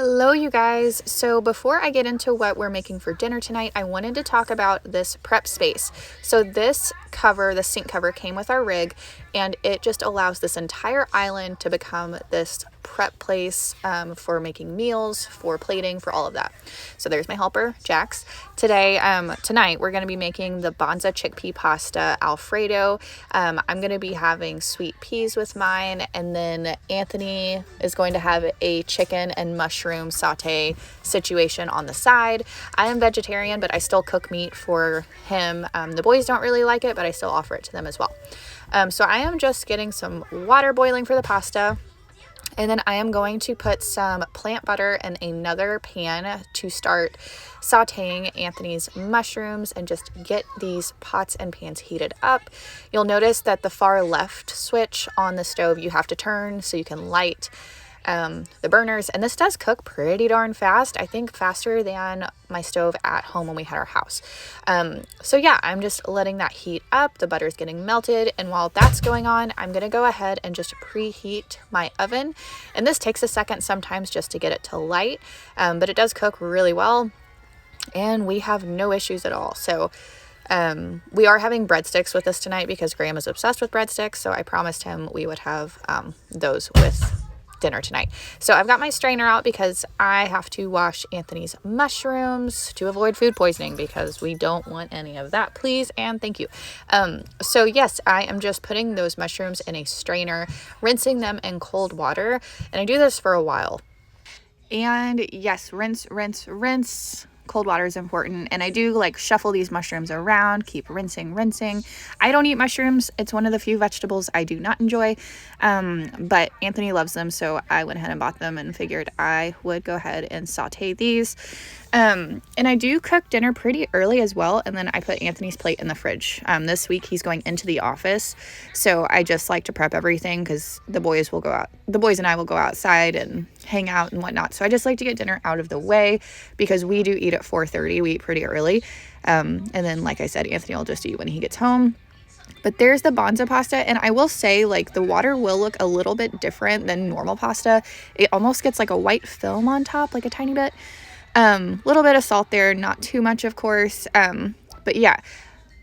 Hello, you guys. So before I get into what we're making for dinner tonight, I wanted to talk about this prep space. So this cover, the sink cover, came with our rig, and it just allows this entire island to become this prep place for making meals, for plating, for all of that. So there's my helper, Jax. Tonight, we're going to be making the Bonza chickpea pasta Alfredo. I'm going to be having sweet peas with mine, and then Anthony is going to have a chicken and mushroom saute situation on the side. I am vegetarian, but I still cook meat for him. The boys don't really like it, but I still offer it to them as well. So I am just getting some water boiling for the pasta. And then I am going to put some plant butter in another pan to start sauteing Anthony's mushrooms and just get these pots and pans heated up. You'll notice that the far left switch on the stove you have to turn so you can light the burners, and this does cook pretty darn fast. I think faster than my stove at home when we had our house. So yeah, I'm just letting that heat up. The butter's getting melted, and while that's going on, I'm gonna go ahead and just preheat my oven. And this takes a second sometimes just to get it to light, but it does cook really well, and we have no issues at all. So we are having breadsticks with us tonight because Graham is obsessed with breadsticks, so I promised him we would have those with dinner tonight. So I've got my strainer out because I have to wash Anthony's mushrooms to avoid food poisoning, because we don't want any of that, please and thank you. So yes, I am just putting those mushrooms in a strainer, rinsing them in cold water, and I do this for a while. And yes, rinse. Cold water is important, and I do like shuffle these mushrooms around, keep rinsing. I don't eat mushrooms. It's one of the few vegetables I do not enjoy, but Anthony loves them, so I went ahead and bought them and figured I would go ahead and saute these. And I do cook dinner pretty early as well, and then I put Anthony's plate in the fridge. This week he's going into the office, so I just like to prep everything because the boys and I will go outside and hang out and whatnot. So I just like to get dinner out of the way because we do eat at 4:30. We eat pretty early. And then, like I said, Anthony will just eat when he gets home. But there's the Bonza pasta, and I will say, like, the water will look a little bit different than normal pasta. It almost gets like a white film on top, like a tiny bit. Little bit of salt there, not too much, of course. But yeah,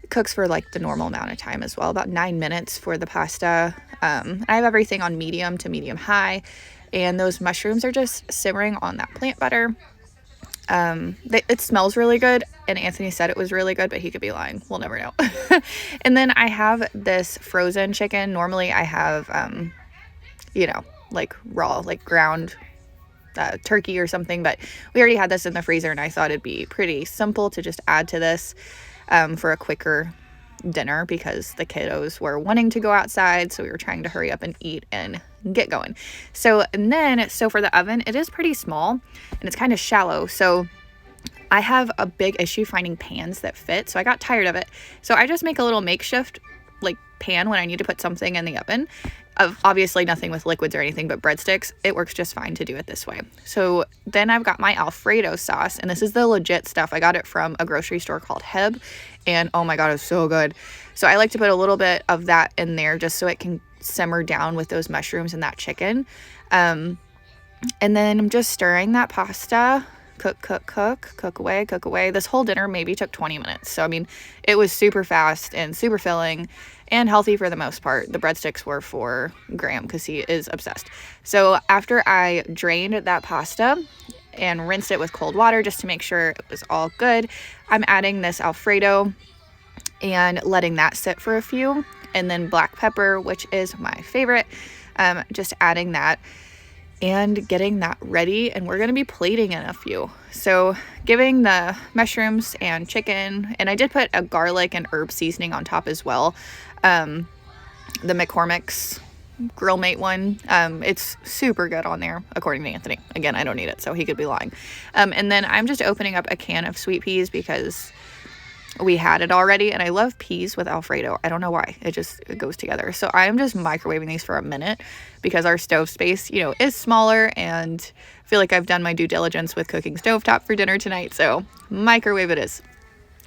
it cooks for like the normal amount of time as well, about 9 minutes for the pasta. I have everything on medium to medium high, and those mushrooms are just simmering on that plant butter. It smells really good, and Anthony said it was really good, but he could be lying. We'll never know. And then I have this frozen chicken. Normally I have, like raw, like ground turkey or something, but we already had this in the freezer, and I thought it'd be pretty simple to just add to this for a quicker dinner because the kiddos were wanting to go outside, so we were trying to hurry up and eat and get going. So for the oven, it is pretty small and it's kind of shallow, so I have a big issue finding pans that fit, so I got tired of it. So I just make a little makeshift like pan when I need to put something in the oven. Obviously nothing with liquids or anything, but breadsticks, it works just fine to do it this way. So then I've got my Alfredo sauce, and this is the legit stuff. I got it from a grocery store called Heb, and oh my god, it's so good. So I like to put a little bit of that in there just so it can simmer down with those mushrooms and that chicken. And then I'm just stirring that pasta. Cook away. This whole dinner maybe took 20 minutes. So, I mean, it was super fast and super filling and healthy for the most part. The breadsticks were for Graham because he is obsessed. So after I drained that pasta and rinsed it with cold water just to make sure it was all good, I'm adding this Alfredo and letting that sit for a few. And then black pepper, which is my favorite, just adding that and getting that ready, and we're going to be plating in a few. So giving the mushrooms and chicken, and I did put a garlic and herb seasoning on top as well. The McCormick's Grill Mate one, it's super good on there according to Anthony. Again, I don't need it, so he could be lying. And then I'm just opening up a can of sweet peas because we had it already, and I love peas with Alfredo. I don't know why. It goes together. So I'm just microwaving these for a minute because our stove space, is smaller, and I feel like I've done my due diligence with cooking stovetop for dinner tonight. So microwave it is.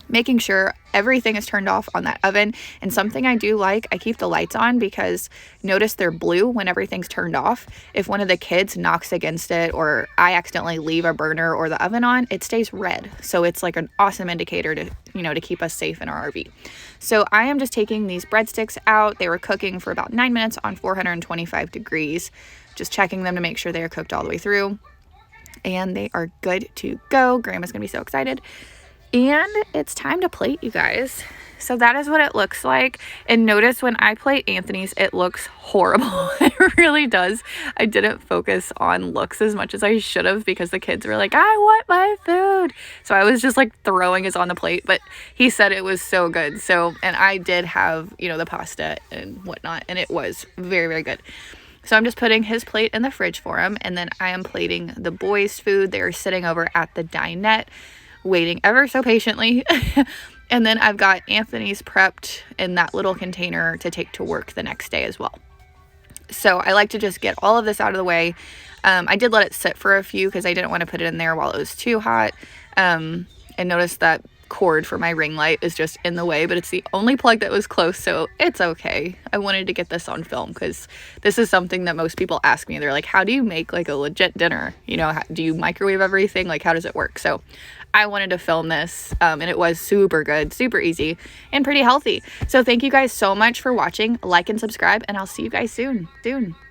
making sure everything is turned off on that oven. And something I do like, I keep the lights on because notice they're blue when everything's turned off. If one of the kids knocks against it or I accidentally leave a burner or the oven on, it stays red. So it's like an awesome indicator to, you know, to keep us safe in our RV. So I am just taking these breadsticks out. They were cooking for about 9 minutes on 425 degrees, just checking them to make sure they are cooked all the way through. And they are good to go. Grandma's gonna be so excited. And it's time to plate, you guys. So that is what it looks like. And notice when I plate Anthony's, it looks horrible. It really does. I didn't focus on looks as much as I should have because the kids were like, I want my food. So I was just like throwing his on the plate, but he said it was so good. So, and I did have, you know, the pasta and whatnot, and it was very, very good. So I'm just putting his plate in the fridge for him. And then I am plating the boys' food. They're sitting over at the dinette, waiting ever so patiently. And then I've got Anthony's prepped in that little container to take to work the next day as well. So I like to just get all of this out of the way. I did let it sit for a few because I didn't want to put it in there while it was too hot. And notice that cord for my ring light is just in the way, but it's the only plug that was close, so it's okay. I wanted to get this on film because this is something that most people ask me. They're like, how do you make like a legit dinner? You know, do you microwave everything? Like, how does it work? So I wanted to film this, and it was super good, super easy, and pretty healthy. So thank you guys so much for watching. Like and subscribe, and I'll see you guys soon.